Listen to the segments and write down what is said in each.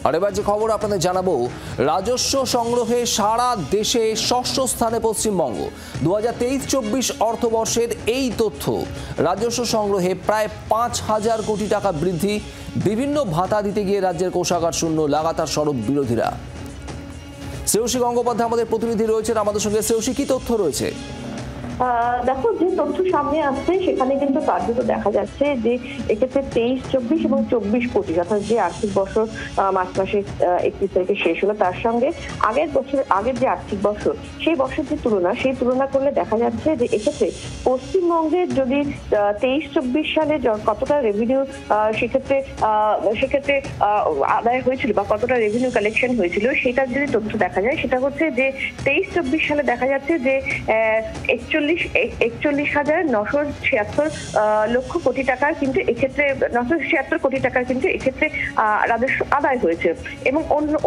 আর এবার যে খবর আপনাদের জানাবো, রাজস্ব সংগ্রহে সারা দেশে ষষ্ঠ স্থানে পশ্চিমবঙ্গ। 2023-24 অর্থবর্ষের এই তথ্য। রাজস্ব সংগ্রহে প্রায় 5,000 কোটি টাকা বৃদ্ধি। বিভিন্ন ভাতা দিতে গিয়ে রাজ্যের কোষাগার শূন্য, লাগাতার সরব বিরোধীরা। শ্রেয়সী গঙ্গোপাধ্যায় আমাদের প্রতিনিধি রয়েছেন আমাদের সঙ্গে। শ্রেয়সী, কি তথ্য রয়েছে? দেখো, যে তথ্য সামনে আসছে সেখানে কিন্তু কার্যত দেখা যাচ্ছে যে এক্ষেত্রে 23-24 এবং 24 কোটি, অর্থাৎ যে আর্থিক বছর মার্চ মাসের 31 তারিখে শেষ হলো তার সঙ্গে আগের যে আর্থিক বছর সেই বছর যে সেই তুলনা করলে দেখা যাচ্ছে যে এক্ষেত্রে পশ্চিমবঙ্গের যদি 23-24 সালে কতটা রেভিনিউ সেক্ষেত্রে আদায় হয়েছিল বা কতটা রেভিনিউ কালেকশন হয়েছিল সেটার যদি তথ্য দেখা যায়, সেটা হচ্ছে যে 23-24 সালে দেখা যাচ্ছে যে 41,976 লক্ষ কোটি টাকার কিন্তু এক্ষেত্রে 976 কোটি টাকার কিন্তু এক্ষেত্রে রাজস্ব আদায় হয়েছে। এবং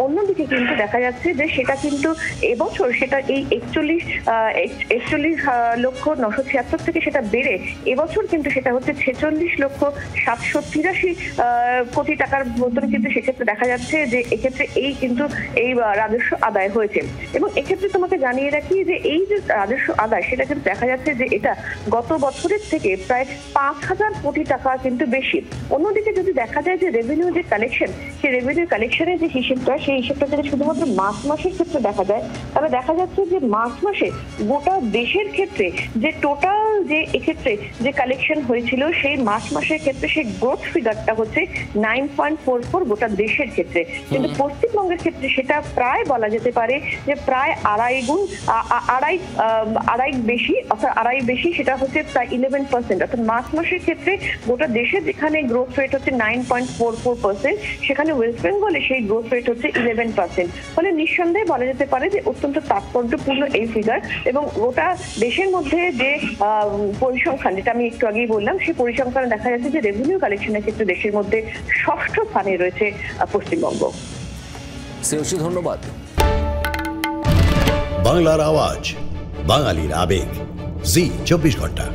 অন্যদিকে কিন্তু দেখা যাচ্ছে যে সেটা কিন্তু এবছর সেটা এই 41,976 থেকে সেটা বেড়ে এবছর কিন্তু সেটা হচ্ছে 46,783 কোটি টাকার মতন কিন্তু সেক্ষেত্রে দেখা যাচ্ছে যে এক্ষেত্রে এই রাজস্ব আদায় হয়েছে। এবং এক্ষেত্রে তোমাকে জানিয়ে রাখি যে এই যে রাজস্ব আদায় সেটা কিন্তু দেখা যাচ্ছে যে এটা গত বছরের থেকে প্রায় 5,000 কোটি টাকা কিন্তু বেশি। অন্যদিকে যদি দেখা যায় যে রেভিনিউ যে কালেকশন, সেই রেভিনিউ কালেকশনের যে হিসেবটা, সেই হিসেবটা যদি শুধুমাত্র মার্চ মাসের ক্ষেত্রে দেখা যায়, তাহলে দেখা যাচ্ছে যে মার্চ মাসে গোটা দেশের ক্ষেত্রে যে টোটাল যে এক্ষেত্রে যে কালেকশন হয়েছিল সেই মার্চ মাসের ক্ষেত্রে সেই গ্রোথ ফিগারটা হচ্ছে 9.44 গোটা দেশের ক্ষেত্রে। কিন্তু পশ্চিমবঙ্গের ক্ষেত্রে সেটা প্রায় বলা যেতে পারে যে প্রায় আড়াই বেশি, সেটা হচ্ছে প্রায় 11%। অর্থাৎ মার্চ মাসের ক্ষেত্রে গোটা দেশে যেখানে গ্রোথ রেট হচ্ছে 9.44%, সেখানে ওয়েস্ট বেঙ্গলে সেই গ্রোথ রেট হচ্ছে 11%। ফলে নিঃসন্দেহে বলা যেতে পারে যে অত্যন্ত তাৎপর্যপূর্ণ এই ফিগার। এবং গোটা দেশের মধ্যে যে পরিসংখ্যান, যেটা আমি একটু আগেই বললাম, সেই পরিসংখ্যানে দেখা যাচ্ছে যে রেভিনিউ কালেকশনের ক্ষেত্রে দেশের মধ্যে ষষ্ঠ স্থানে রয়েছে পশ্চিমবঙ্গ। শ্রেয়সী, ধন্যবাদ। বাংলার আওয়াজ, বাঙালির আবেগ, জি 24 ঘন্টা।